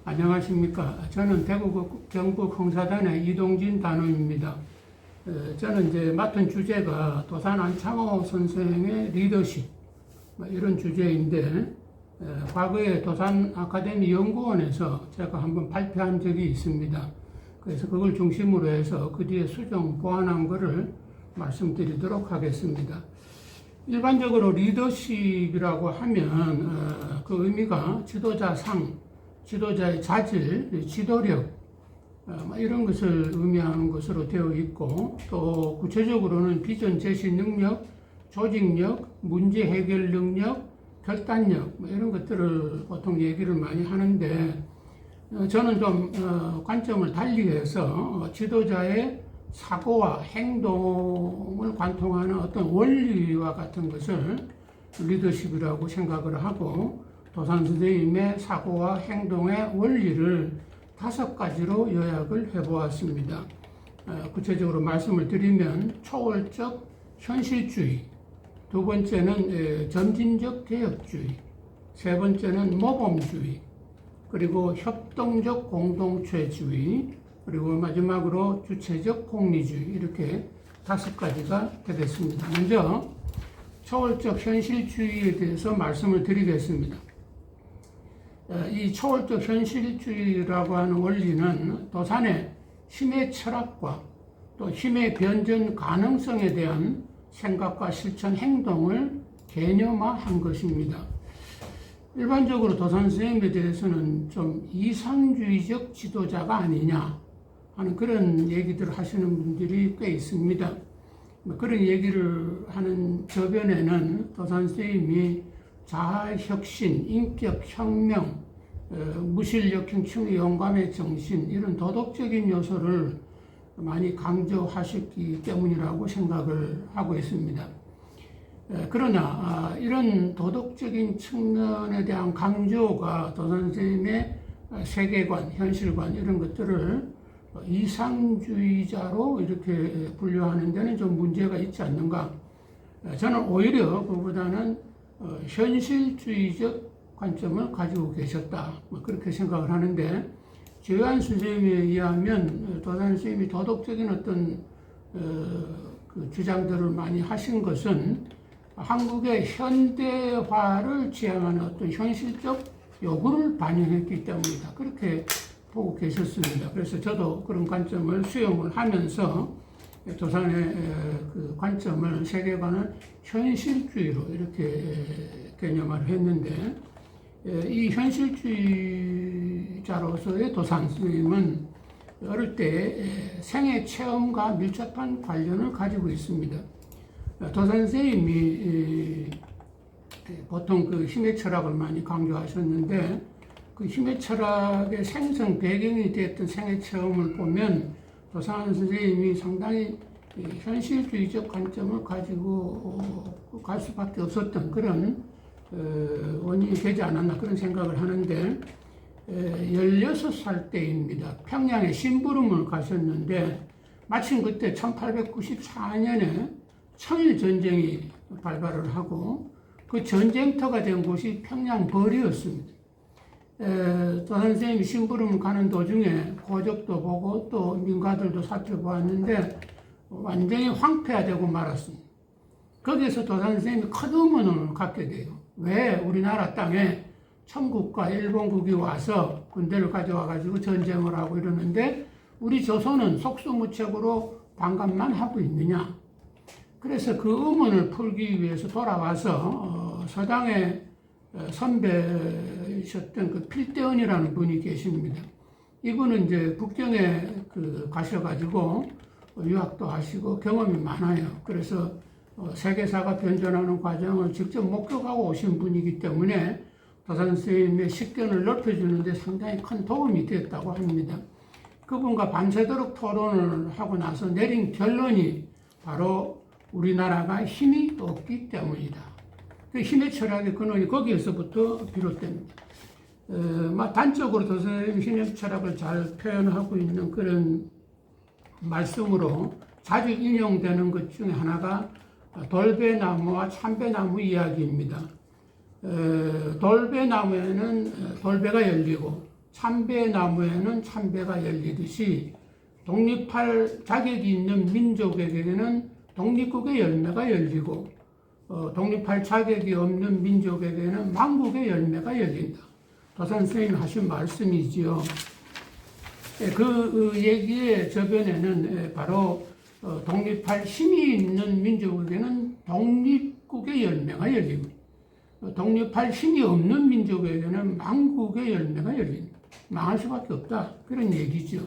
안녕하십니까. 저는 대구 경북 홍사단의 이동진 단원입니다. 저는 이제 맡은 주제가 도산 안창호 선생의 리더십, 이런 주제인데, 과거에 도산 아카데미 연구원에서 제가 한번 발표한 적이 있습니다. 그래서 그걸 중심으로 해서 그 뒤에 수정 보완한 것을 말씀드리도록 하겠습니다. 일반적으로 리더십이라고 하면 그 의미가 지도자상, 지도자의 자질, 지도력 이런 것을 의미하는 것으로 되어 있고, 또 구체적으로는 비전 제시 능력, 조직력, 문제 해결 능력, 결단력 이런 것들을 보통 얘기를 많이 하는데, 저는 좀 관점을 달리해서 지도자의 사고와 행동을 관통하는 어떤 원리와 같은 것을 리더십이라고 생각을 하고, 도산 선생님의 사고와 행동의 원리를 5가지로 요약을 해보았습니다. 구체적으로 말씀을 드리면 초월적 현실주의, 두 번째는 점진적 개혁주의, 세 번째는 모범주의, 그리고 협동적 공동체주의, 그리고 마지막으로 주체적 공리주의, 이렇게 5가지가 되겠습니다. 먼저 초월적 현실주의에 대해서 말씀을 드리겠습니다. 이 초월적 현실주의라고 하는 원리는 도산의 힘의 철학과 또 힘의 변전 가능성에 대한 생각과 실천 행동을 개념화한 것입니다. 일반적으로 도산 선생님에 대해서는 좀 이상주의적 지도자가 아니냐 하는 그런 얘기들을 하시는 분들이 꽤 있습니다. 그런 얘기를 하는 저변에는 도산 선생님이 자아혁신, 인격혁명, 무실력형 층의 영감의 정신, 이런 도덕적인 요소를 많이 강조하셨기 때문이라고 생각을 하고 있습니다. 그러나 이런 도덕적인 측면에 대한 강조가 도산 선생님의 세계관, 현실관 이런 것들을 이상주의자로 이렇게 분류하는 데는 좀 문제가 있지 않는가. 저는 오히려 그보다는 현실주의적 관점을 가지고 계셨다, 그렇게 생각을 하는데, 제한 선생님에 의하면 도산 선생님이 도덕적인 어떤 그 주장들을 많이 하신 것은 한국의 현대화를 지향하는 어떤 현실적 요구를 반영했기 때문이다, 그렇게 보고 계셨습니다. 그래서 저도 그런 관점을 수용을 하면서 도산의 그 관점을, 세계관을 현실주의로 이렇게 개념화를 했는데, 이 현실주의자로서의 도산 선생님은 어릴 때 생애 체험과 밀접한 관련을 가지고 있습니다. 도산 선생님이 보통 그 힘의 철학을 많이 강조하셨는데, 그 힘의 철학의 생성 배경이 되었던 생애 체험을 보면 도산 선생님이 상당히 현실주의적 관점을 가지고 갈 수밖에 없었던 그런 원인이 되지 않았나, 그런 생각을 하는데, 16살 때입니다. 평양에 심부름을 가셨는데, 마침 그때 1894년에 청일전쟁이 발발을 하고 그 전쟁터가 된 곳이 평양벌이었습니다. 도산 선생님이 심부름 가는 도중에 고적도 보고 또 민가들도 살펴보았는데 완전히 황폐화되고 말았습니다. 거기에서 도산 선생님이 큰 의문을 갖게 돼요. 왜 우리나라 땅에 청국과 일본국이 와서 군대를 가져와 가지고 전쟁을 하고 이러는데 우리 조선은 속수무책으로 반감만 하고 있느냐. 그래서 그 의문을 풀기 위해서 돌아와서 서당에 선배셨던 그 필대원이라는 분이 계십니다. 이분은 이제 북경에 가셔가지고 유학도 하시고 경험이 많아요. 그래서 세계사가 변전하는 과정을 직접 목격하고 오신 분이기 때문에 도산 선생님의 식견을 넓혀주는데 상당히 큰 도움이 됐다고 합니다. 그분과 밤새도록 토론을 하고 나서 내린 결론이 바로 우리나라가 힘이 없기 때문이다. 그 힘의 철학의 근원이 거기에서부터 비롯됩니다. 단적으로 도산 선생님 힘의 철학을 잘 표현하고 있는 그런 말씀으로 자주 인용되는 것 중에 하나가 돌배나무와 참배나무 이야기입니다. 돌배나무에는 돌배가 열리고 참배나무에는 참배가 열리듯이 독립할 자격이 있는 민족에게는 독립국의 열매가 열리고 독립할 자격이 없는 민족에게는 망국의 열매가 열린다. 도산 선생님이 하신 말씀이지요. 그 얘기의 저변에는 바로 독립할 힘이 있는 민족에게는 독립국의 열매가 열리고 독립할 힘이 없는 민족에게는 망국의 열매가 열린다. 망할 수밖에 없다. 그런 얘기죠.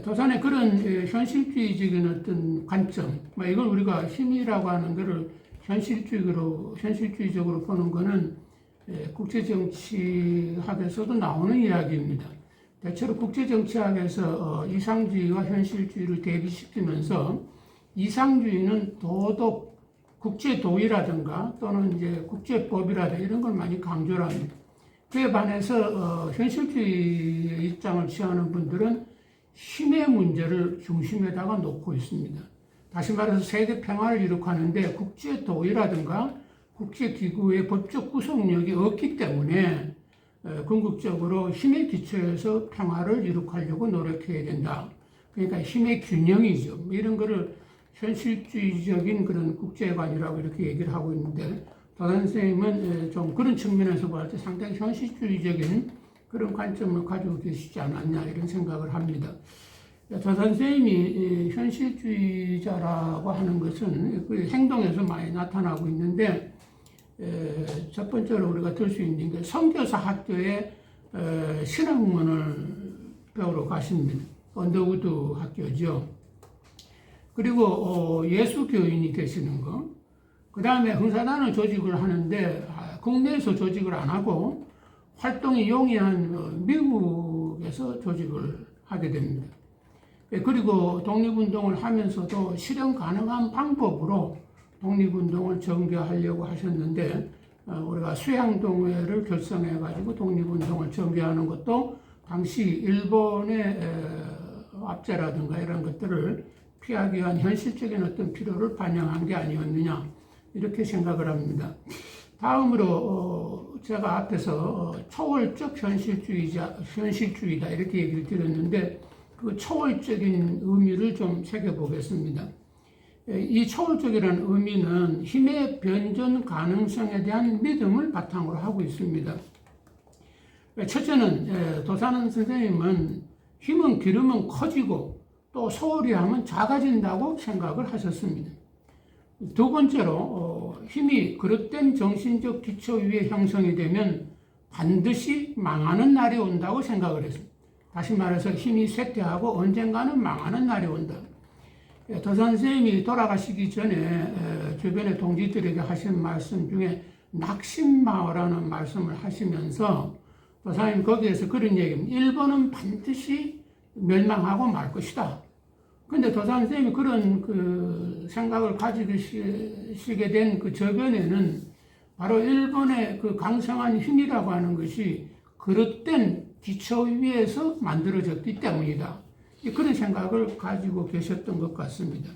도산의 그런 현실주의적인 어떤 관점, 이걸 우리가 힘이라고 하는 것을 현실주의적으로 보는 것은 국제정치학에서도 나오는 이야기입니다. 대체로 국제정치학에서 이상주의와 현실주의를 대비시키면서 이상주의는 도덕, 국제도의라든가 또는 이제 국제법이라든가 이런 걸 많이 강조를 합니다. 그에 반해서 현실주의 입장을 취하는 분들은 힘의 문제를 중심에다가 놓고 있습니다. 다시 말해서 세계 평화를 이룩하는데 국제도의라든가 국제기구의 법적 구속력이 없기 때문에 궁극적으로 힘의 기초에서 평화를 이룩하려고 노력해야 된다. 그러니까 힘의 균형이죠. 이런 거를 현실주의적인 그런 국제관이라고 이렇게 얘기를 하고 있는데 도산 선생님은 좀 그런 측면에서 볼 때 상당히 현실주의적인 그런 관점을 가지고 계시지 않았냐 이런 생각을 합니다. 도산 선생님이 현실주의자라고 하는 것은 그 행동에서 많이 나타나고 있는데 첫 번째로 우리가 들 수 있는 게 선교사 학교에 신학문을 배우러 가십니다. 언더우드 학교죠. 그리고 예수교인이 되시는 거. 그 다음에 흥사단을 조직을 하는데 국내에서 조직을 안 하고 활동이 용이한 미국에서 조직을 하게 됩니다. 그리고 독립운동을 하면서도 실현 가능한 방법으로 독립운동을 전개하려고 하셨는데 우리가 수양동회를 결성해가지고 독립운동을 전개하는 것도 당시 일본의 압제라든가 이런 것들을 피하기 위한 현실적인 어떤 필요를 반영한 게 아니었느냐 이렇게 생각을 합니다. 다음으로 제가 앞에서 초월적 현실주의다 이렇게 얘기를 드렸는데 그 초월적인 의미를 좀 새겨보겠습니다. 이 초월적이라는 의미는 힘의 변전 가능성에 대한 믿음을 바탕으로 하고 있습니다. 첫째는 도산 선생님은 힘은 기르면 커지고 또 소홀히 하면 작아진다고 생각을 하셨습니다. 두 번째로 힘이 그릇된 정신적 기초 위에 형성이 되면 반드시 망하는 날이 온다고 생각을 했습니다. 다시 말해서 힘이 쇠퇴하고 언젠가는 망하는 날이 온다. 도산 선생님이 돌아가시기 전에 주변의 동지들에게 하신 말씀 중에 낙심마오라는 말씀을 하시면서 도사님 거기에서 그런 얘기입니다. 일본은 반드시 멸망하고 말 것이다. 근데 도산 선생님이 그런 그 생각을 가지시게 된 그 저변에는 바로 일본의 그 강성한 힘이라고 하는 것이 그릇된 기초 위에서 만들어졌기 때문이다. 그런 생각을 가지고 계셨던 것 같습니다.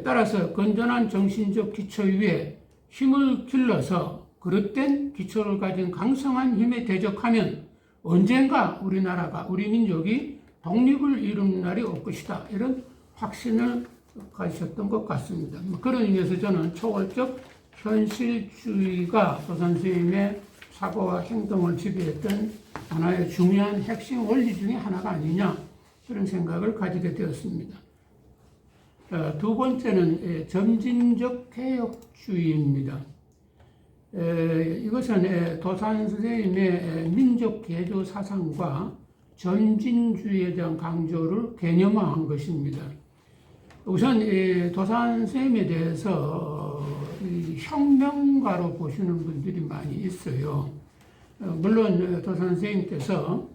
따라서 건전한 정신적 기초 위에 힘을 길러서 그릇된 기초를 가진 강성한 힘에 대적하면 언젠가 우리나라가, 우리 민족이 독립을 이루는 날이 올 것이다. 이런 확신을 가지셨던 것 같습니다. 그런 의미에서 저는 초월적 현실주의가 도산 선생님의 사고와 행동을 지배했던 하나의 중요한 핵심 원리 중에 하나가 아니냐 그런 생각을 가지게 되었습니다. 두 번째는 점진적 개혁주의입니다. 이것은 도산 선생님의 민족 개조 사상과 점진주의에 대한 강조를 개념화한 것입니다. 우선 도산 선생님에 대해서 혁명가로 보시는 분들이 많이 있어요. 물론 도산 선생님께서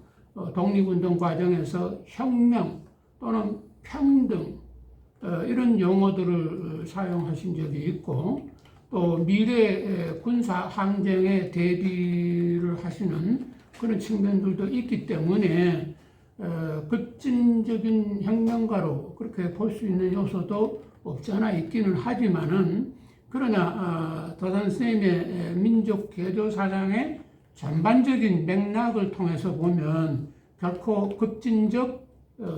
독립운동 과정에서 혁명 또는 평등 이런 용어들을 사용하신 적이 있고 또 미래 군사 항쟁에 대비를 하시는 그런 측면들도 있기 때문에 급진적인 혁명가로 그렇게 볼 수 있는 요소도 없지 않아 있기는 하지만은 그러나 도산 선생님의 민족 개조 사상의 전반적인 맥락을 통해서 보면 결코 급진적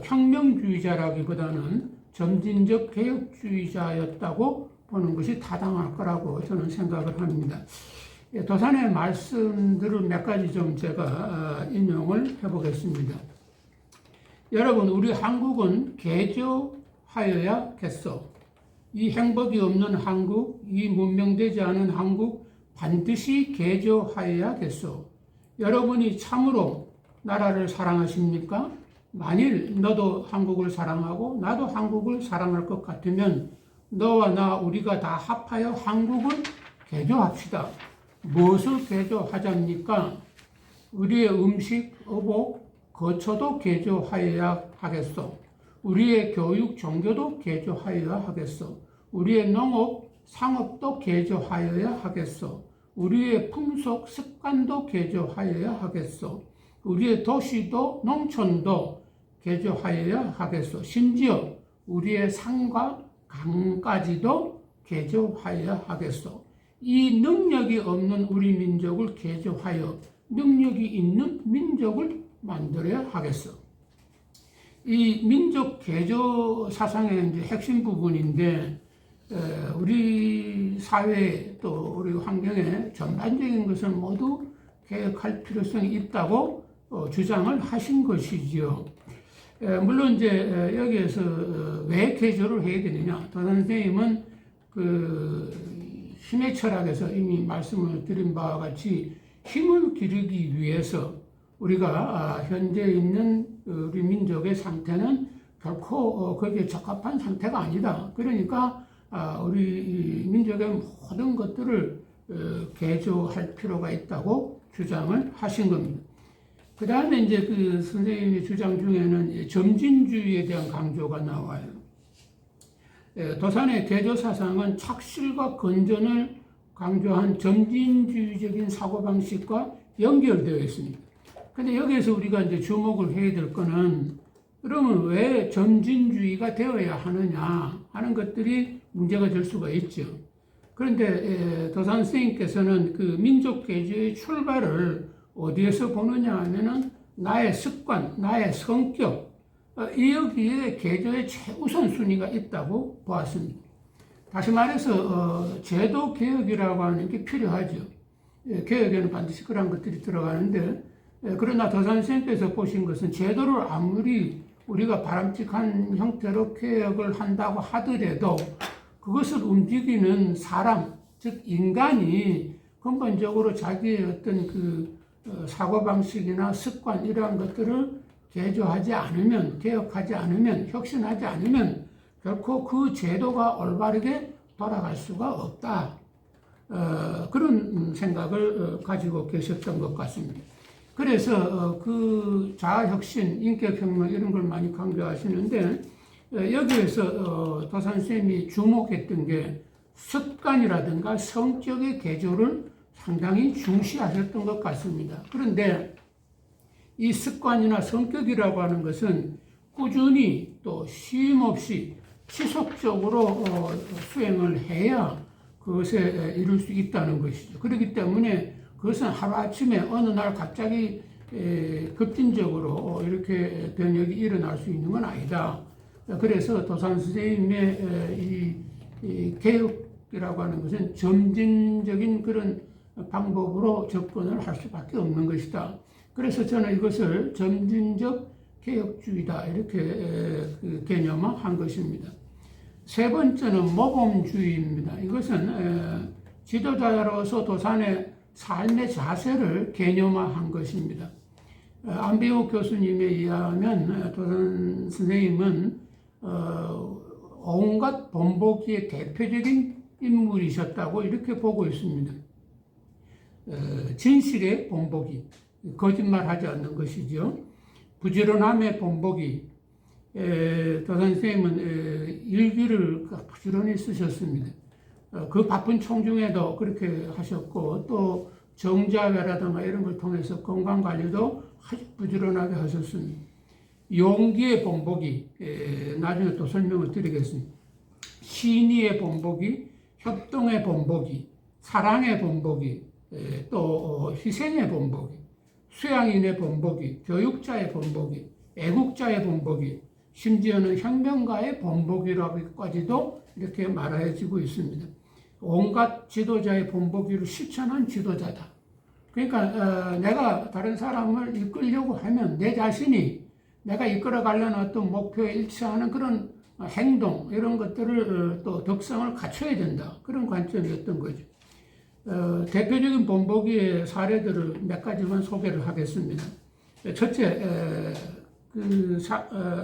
혁명주의자라기보다는 점진적 개혁주의자였다고 보는 것이 타당할 거라고 저는 생각을 합니다. 도산의 말씀들을 몇 가지 좀 제가 인용을 해보겠습니다. 여러분, 우리 한국은 개조하여야겠소. 이 행복이 없는 한국, 이 문명되지 않은 한국 반드시 개조하여야겠소. 여러분이 참으로 나라를 사랑하십니까? 만일 너도 한국을 사랑하고 나도 한국을 사랑할 것 같으면 너와 나 우리가 다 합하여 한국을 개조합시다. 무엇을 개조하자입니까? 우리의 음식, 의복, 거처도 개조하여야 하겠소. 우리의 교육, 종교도 개조하여야 하겠소. 우리의 농업, 상업도 개조하여야 하겠소. 우리의 풍속, 습관도 개조하여야 하겠소. 우리의 도시도 농촌도 개조하여야 하겠소. 심지어 우리의 산과 강까지도 개조하여야 하겠소. 이 능력이 없는 우리 민족을 개조하여 능력이 있는 민족을 만들어야 하겠소. 이 민족 개조 사상의 이제 핵심 부분인데, 우리 사회 또 우리 환경에 전반적인 것을 모두 개혁할 필요성이 있다고 주장을 하신 것이지요. 물론 이제 여기에서 왜 개조를 해야 되느냐? 도산 선생님은 힘의 철학에서 이미 말씀을 드린 바와 같이 힘을 기르기 위해서 우리가 현재 있는 우리 민족의 상태는 결코 거기에 적합한 상태가 아니다. 그러니까 우리 민족의 모든 것들을 개조할 필요가 있다고 주장을 하신 겁니다. 그 다음에 이제 그 선생님의 주장 중에는 점진주의에 대한 강조가 나와요. 도산의 개조 사상은 착실과 건전을 강조한 점진주의적인 사고방식과 연결되어 있습니다. 근데 여기에서 우리가 이제 주목을 해야 될 거는, 그러면 왜 점진주의가 되어야 하느냐 하는 것들이 문제가 될 수가 있죠. 그런데 도산 선생님께서는 그 민족 개조의 출발을 어디에서 보느냐 하면은 나의 습관, 나의 성격, 여기에 개조의 최우선 순위가 있다고 보았습니다. 다시 말해서 제도 개혁이라고 하는 게 필요하죠. 개혁에는 반드시 그런 것들이 들어가는데, 그러나 도산 선생님께서 보신 것은 제도를 아무리 우리가 바람직한 형태로 개혁을 한다고 하더라도 그것을 움직이는 사람, 즉 인간이 근본적으로 자기의 어떤 그 사고방식이나 습관 이러한 것들을 개조하지 않으면, 개혁하지 않으면, 혁신하지 않으면 결코 그 제도가 올바르게 돌아갈 수가 없다. 그런 생각을 가지고 계셨던 것 같습니다. 그래서 그 자아혁신, 인격혁명 이런 걸 많이 강조하시는데, 여기에서 도산 선생님이 주목했던 게 습관이라든가 성격의 개조를 상당히 중시하셨던 것 같습니다. 그런데 이 습관이나 성격이라고 하는 것은 꾸준히 또 쉼없이 지속적으로 수행을 해야 그것에 이룰 수 있다는 것이죠. 그렇기 때문에 그것은 하루아침에 어느 날 갑자기 급진적으로 이렇게 변혁이 일어날 수 있는 건 아니다. 그래서 도산 선생님의 이 개혁이라고 하는 것은 점진적인 그런 방법으로 접근을 할 수밖에 없는 것이다. 그래서 저는 이것을 점진적 개혁주의다 이렇게 개념화한 것입니다. 세 번째는 모범주의입니다. 이것은 지도자로서 도산의 삶의 자세를 개념화한 것입니다. 안배우 교수님에 의하면 도산 선생님은 온갖 본보기의 대표적인 인물이셨다고 이렇게 보고 있습니다. 진실의 본보기, 거짓말하지 않는 것이죠. 부지런함의 본보기, 도산 선생님은 일기를 부지런히 쓰셨습니다. 그 바쁜 총중에도 그렇게 하셨고, 또 정자회라든가 이런 걸 통해서 건강관리도 아주 부지런하게 하셨습니다. 용기의 본보기, 나중에 또 설명을 드리겠습니다. 신의의 본보기, 협동의 본보기, 사랑의 본보기, 또 희생의 본보기, 수양인의 본보기, 교육자의 본보기, 애국자의 본보기, 심지어는 혁명가의 본보기라고까지도 이렇게 말해지고 있습니다. 온갖 지도자의 본보기를 실천한 지도자다. 그러니까 내가 다른 사람을 이끌려고 하면 내 자신이 내가 이끌어가려는 어떤 목표에 일치하는 그런 행동 이런 것들을 또 덕성을 갖춰야 된다. 그런 관점이었던 거죠. 대표적인 본보기의 사례들을 몇 가지만 소개를 하겠습니다. 첫째,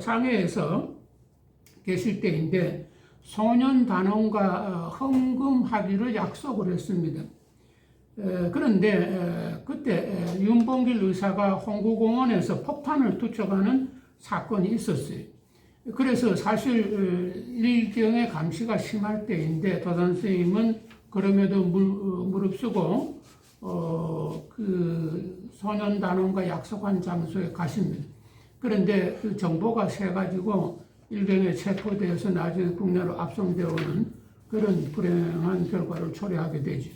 상해에서 계실 때인데 소년단원과 헌금하기를 약속을 했습니다. 그런데 그때 윤봉길 의사가 홍구공원에서 폭탄을 투척하는 사건이 있었어요. 그래서 사실 일경의 감시가 심할 때인데 도산선생님은 그럼에도 무릅쓰고 그 소년단원과 약속한 장소에 가십니다. 그런데 그 정보가 새가지고 일경에 체포되어서 나중에 국내로 압송되어 오는 그런 불행한 결과를 초래하게 되죠.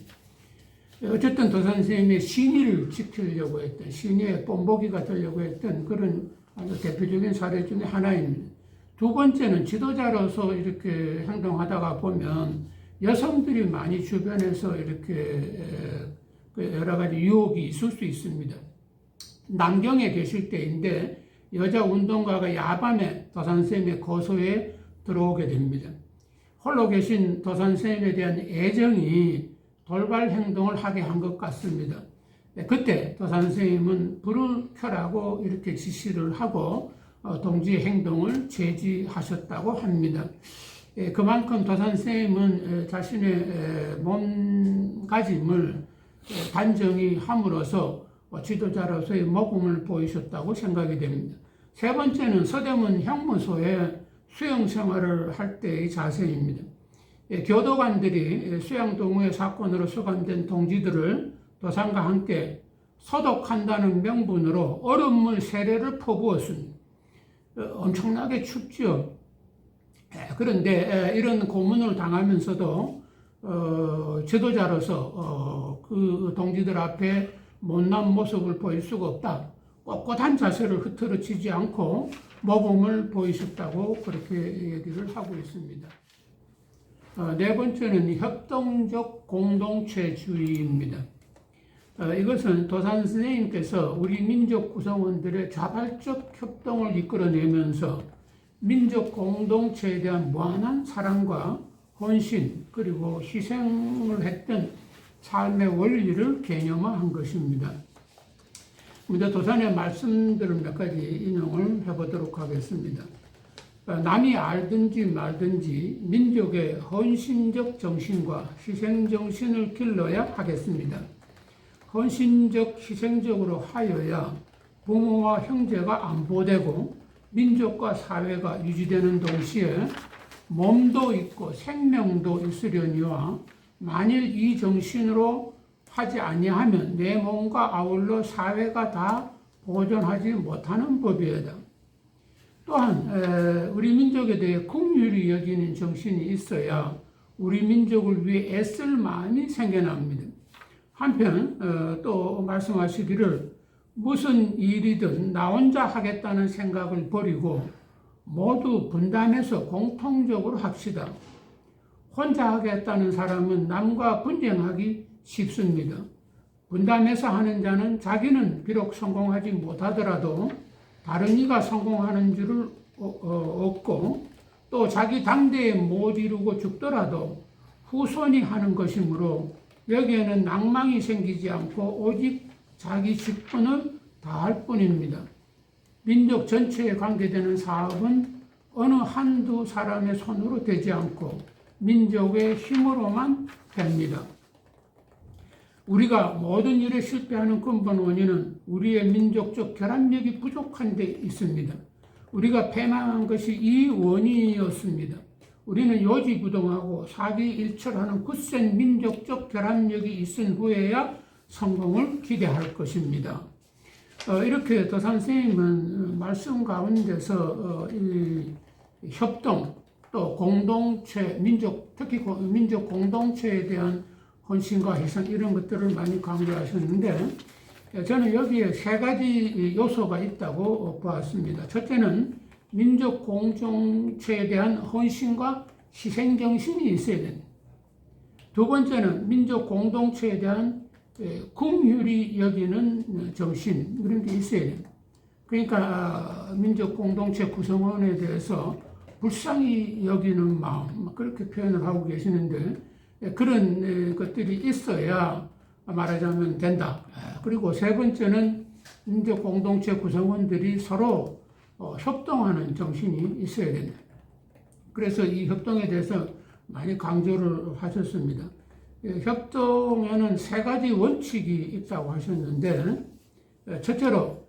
어쨌든 도산선생님의 신의를 지키려고 했던, 신의의 본보기가 되려고 했던 그런 아주 대표적인 사례 중에 하나입니다. 두 번째는 지도자로서 이렇게 행동하다가 보면 여성들이 많이 주변에서 이렇게 여러 가지 유혹이 있을 수 있습니다. 남경에 계실 때인데 여자 운동가가 야밤에 도산선생님의 거소에 들어오게 됩니다. 홀로 계신 도산선생님에 대한 애정이 돌발 행동을 하게 한 것 같습니다. 그때 도산선생님은 불을 켜라고 이렇게 지시를 하고 동지의 행동을 제지하셨다고 합니다. 그만큼 도산선생님은 자신의 몸가짐을 단정히 함으로써 지도자로서의 모범을 보이셨다고 생각이 됩니다. 세 번째는 서대문 형무소에 수용 생활을 할 때의 자세입니다. 교도관들이 수양동호회 사건으로 수감된 동지들을 도산과 함께 소독한다는 명분으로 얼음물 세례를 퍼부었습니다. 엄청나게 춥죠. 그런데 이런 고문을 당하면서도 지도자로서 그 동지들 앞에 못난 모습을 보일 수가 없다. 꼿꼿한 자세를 흐트러지지 않고 모범을 보이셨다고 그렇게 얘기를 하고 있습니다. 네 번째는 협동적 공동체주의입니다. 이것은 도산선생님께서 우리 민족 구성원들의 자발적 협동을 이끌어내면서 민족 공동체에 대한 무한한 사랑과 헌신 그리고 희생을 했던 삶의 원리를 개념화한 것입니다. 먼저 도산의 말씀들을 몇 가지 인용을 해보도록 하겠습니다. 남이 알든지 말든지 민족의 헌신적 정신과 희생 정신을 길러야 하겠습니다. 헌신적 희생적으로 하여야 부모와 형제가 안보되고 민족과 사회가 유지되는 동시에 몸도 있고 생명도 있으려니와 만일 이 정신으로 하지 아니하면 내 몸과 아울러 사회가 다 보존하지 못하는 법이다. 또한 우리 민족에 대해 긍휼히 여기는 정신이 있어야 우리 민족을 위해 애쓸 마음이 생겨납니다. 한편 또 말씀하시기를 무슨 일이든 나 혼자 하겠다는 생각을 버리고 모두 분담해서 공통적으로 합시다. 혼자 하겠다는 사람은 남과 분쟁하기 쉽습니다. 분담해서 하는 자는 자기는 비록 성공하지 못하더라도 다른 이가 성공하는 줄을 얻고 또 자기 당대에 못 이루고 죽더라도 후손이 하는 것이므로 여기에는 낭망이 생기지 않고 오직 자기 직분을 다할 뿐입니다. 민족 전체에 관계되는 사업은 어느 한두 사람의 손으로 되지 않고 민족의 힘으로만 됩니다. 우리가 모든 일에 실패하는 근본 원인은 우리의 민족적 결합력이 부족한 데 있습니다. 우리가 패망한 것이 이 원인이었습니다. 우리는 요지부동하고 사기일철하는 굳센 민족적 결합력이 있은 후에야 성공을 기대할 것입니다. 이렇게 도산선생님은 말씀 가운데서 이 협동 또 공동체, 특히 민족 공동체에 대한 헌신과 희생 이런 것들을 많이 강조하셨는데 저는 여기에 세 가지 요소가 있다고 보았습니다. 첫째는 민족 공동체에 대한 헌신과 희생 정신이 있어야 됩니다. 두 번째는 민족 공동체에 대한 긍휼히 여기는 정신 이런 게 있어야 됩니다. 그러니까 민족 공동체 구성원에 대해서 불쌍히 여기는 마음 그렇게 표현을 하고 계시는데 그런 것들이 있어야 말하자면 된다. 그리고 세 번째는 민족 공동체 구성원들이 서로 협동하는 정신이 있어야 된다. 그래서 이 협동에 대해서 많이 강조를 하셨습니다. 협동에는 세 가지 원칙이 있다고 하셨는데 첫째로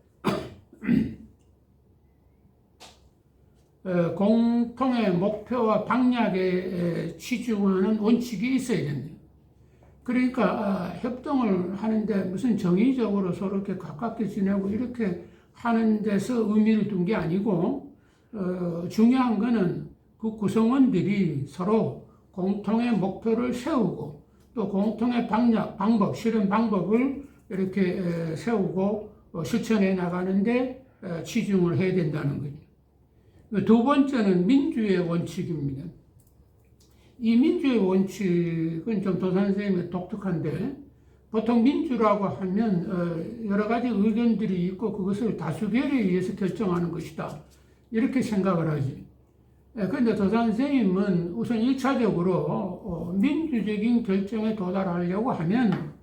공통의 목표와 방향에 치중하는 원칙이 있어야 됩니다. 그러니까 협동을 하는데 무슨 정의적으로 서로 이렇게 가깝게 지내고 이렇게 하는 데서 의미를 둔 게 아니고 중요한 거는 그 구성원들이 서로 공통의 목표를 세우고 또 공통의 방법, 실현 방법을 이렇게 세우고 실천해 나가는데 치중을 해야 된다는 거죠. 두 번째는 민주의 원칙입니다. 이 민주의 원칙은 좀 도산선생님의 독특한데 보통 민주라고 하면 여러 가지 의견들이 있고 그것을 다수결에 의해서 결정하는 것이다. 이렇게 생각을 하지. 그런데 도산선생님은 우선 1차적으로 민주적인 결정에 도달하려고 하면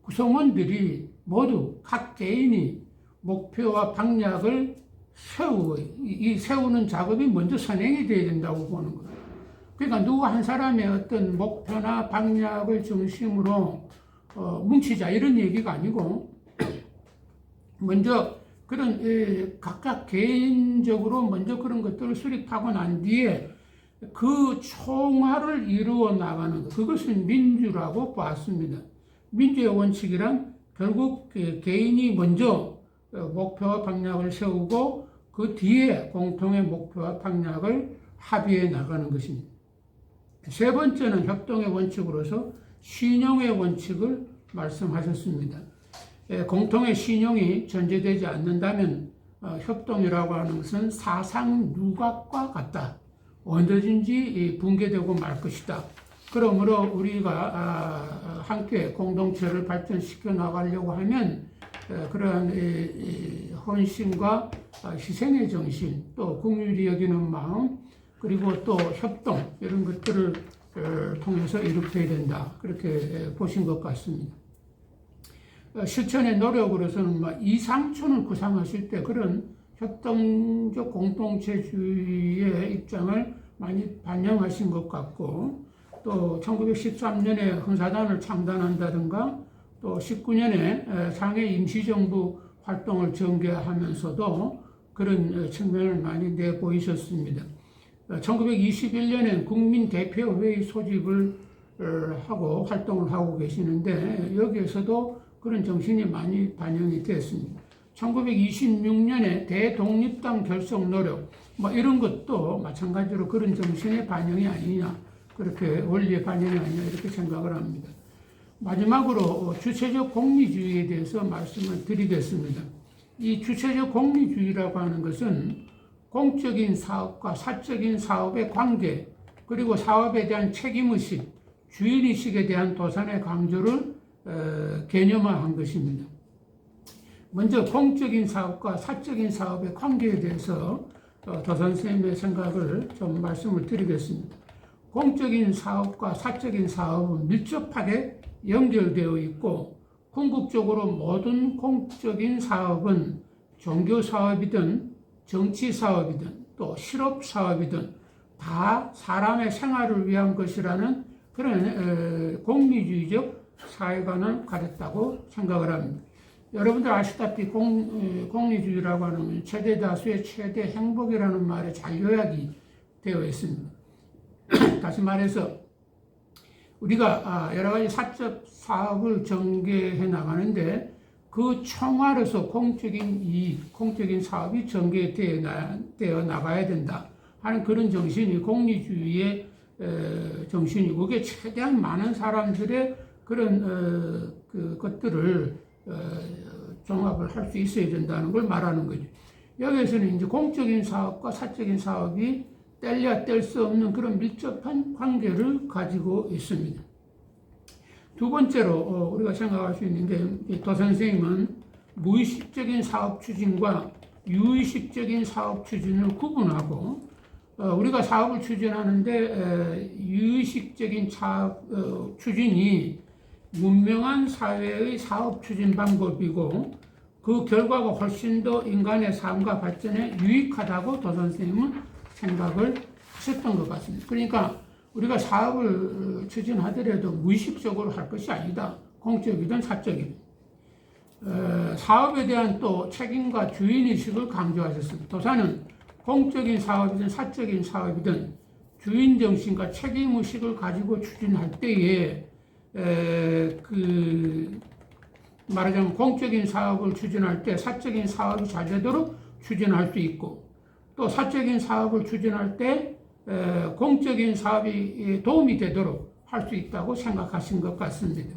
구성원들이 모두 각 개인이 목표와 방향을 세우고 이 세우는 작업이 먼저 선행이 돼야 된다고 보는 거예요. 그러니까 누구 한 사람의 어떤 목표나 방향을 중심으로 뭉치자 이런 얘기가 아니고 먼저 그런 각각 개인적으로 먼저 그런 것들을 수립하고 난 뒤에 그 총화를 이루어 나가는 것, 그것을 민주라고 봤습니다. 민주의 원칙이란 결국 개인이 먼저 목표와 방향을 세우고 그 뒤에 공통의 목표와 방향을 합의해 나가는 것입니다. 세 번째는 협동의 원칙으로서 신용의 원칙을 말씀하셨습니다. 공통의 신용이 전제되지 않는다면 협동이라고 하는 것은 사상 누각과 같다. 언제든지 붕괴되고 말 것이다. 그러므로 우리가 함께 공동체를 발전시켜 나가려고 하면 그러한 헌신과 희생의 정신, 또 긍휼히 여기는 마음, 그리고 또 협동 이런 것들을 통해서 이루어야 된다. 그렇게 보신 것 같습니다. 실천의 노력으로서는 이상촌을 구상하실 때 그런 협동적 공동체주의의 입장을 많이 반영하신 것 같고 또 1913년에 흥사단을 창단한다든가 또 19년에 상해 임시정부 활동을 전개하면서도 그런 측면을 많이 내보이셨습니다. 1921년엔 국민대표회의 소집을 하고 활동을 하고 계시는데 여기에서도 그런 정신이 많이 반영이 됐습니다. 1926년에 대독립당 결성 노력 이런 것도 마찬가지로 그런 정신의 반영이 아니냐 그렇게 원리의 반영이 아니냐 이렇게 생각을 합니다. 마지막으로 주체적 공리주의에 대해서 말씀을 드리겠습니다. 이 주체적 공리주의라고 하는 것은 공적인 사업과 사적인 사업의 관계 그리고 사업에 대한 책임의식, 주인의식에 대한 도산의 강조를 개념화한 것입니다. 먼저 공적인 사업과 사적인 사업의 관계에 대해서 도산선생님의 생각을 좀 말씀을 드리겠습니다. 공적인 사업과 사적인 사업은 밀접하게 연결되어 있고 궁극적으로 모든 공적인 사업은 종교 사업이든 정치 사업이든 또 실업 사업이든 다 사람의 생활을 위한 것이라는 그런 공리주의적 사회관을 가졌다고 생각을 합니다. 여러분들 아시다시피 공리주의라고 하는 최대 다수의 최대 행복이라는 말에 잘 요약이 되어 있습니다. 다시 말해서 우리가 여러 가지 사적 사업을 전개해 나가는데 그 총괄에서 공적인 이익, 공적인 사업이 전개되어 나가야 된다 하는 그런 정신이 공리주의의 정신이고, 그게 최대한 많은 사람들의 그런 그 것들을 종합을 할 수 있어야 된다는 걸 말하는 거죠. 여기에서는 이제 공적인 사업과 사적인 사업이 뗄래야 뗄 수 없는 그런 밀접한 관계를 가지고 있습니다. 두 번째로 우리가 생각할 수 있는 게, 도 선생님은 무의식적인 사업 추진과 유의식적인 사업 추진을 구분하고, 우리가 사업을 추진하는데 유의식적인 추진이 문명한 사회의 사업 추진 방법이고, 그 결과가 훨씬 더 인간의 삶과 발전에 유익하다고 도 선생님은 생각을 하셨던 것 같습니다. 그러니까 우리가 사업을 추진하더라도 무의식적으로 할 것이 아니다. 공적이든 사적이든. 사업에 대한 또 책임과 주인의식을 강조하셨습니다. 도사는 공적인 사업이든 사적인 사업이든 주인정신과 책임의식을 가지고 추진할 때에 말하자면 공적인 사업을 추진할 때 사적인 사업이 잘 되도록 추진할 수 있고, 또 사적인 사업을 추진할 때 공적인 사업이 도움이 되도록 할 수 있다고 생각하신 것 같습니다.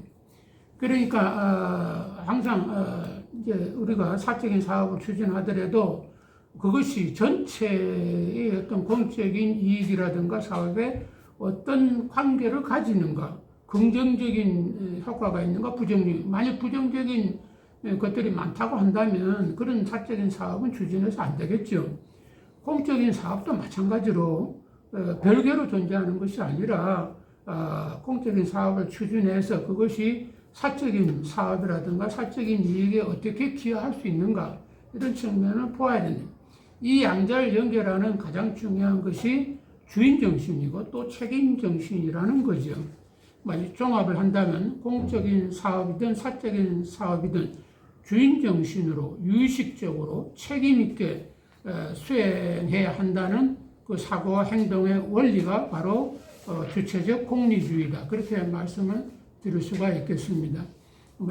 그러니까 항상 이제 우리가 사적인 사업을 추진하더라도 그것이 전체의 어떤 공적인 이익이라든가 사업에 어떤 관계를 가지는가, 긍정적인 효과가 있는가, 부정적인, 만약 부정적인 것들이 많다고 한다면 그런 사적인 사업은 추진해서 안 되겠죠. 공적인 사업도 마찬가지로 별개로 존재하는 것이 아니라 공적인 사업을 추진해서 그것이 사적인 사업이라든가 사적인 이익에 어떻게 기여할 수 있는가, 이런 측면을 보아야 됩니다. 이 양자를 연결하는 가장 중요한 것이 주인정신이고 또 책임정신이라는 거죠. 종합을 한다면 공적인 사업이든 사적인 사업이든 주인정신으로 유의식적으로 책임있게 수행해야 한다는 그 사고와 행동의 원리가 바로 주체적 공리주의다. 그렇게 말씀을 드릴 수가 있겠습니다.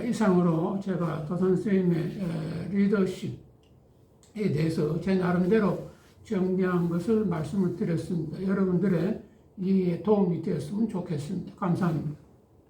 이상으로 제가 도 선생님의 리더십에 대해서 제 나름대로 정리한 것을 말씀을 드렸습니다. 여러분들의 이해에 도움이 되었으면 좋겠습니다. 감사합니다.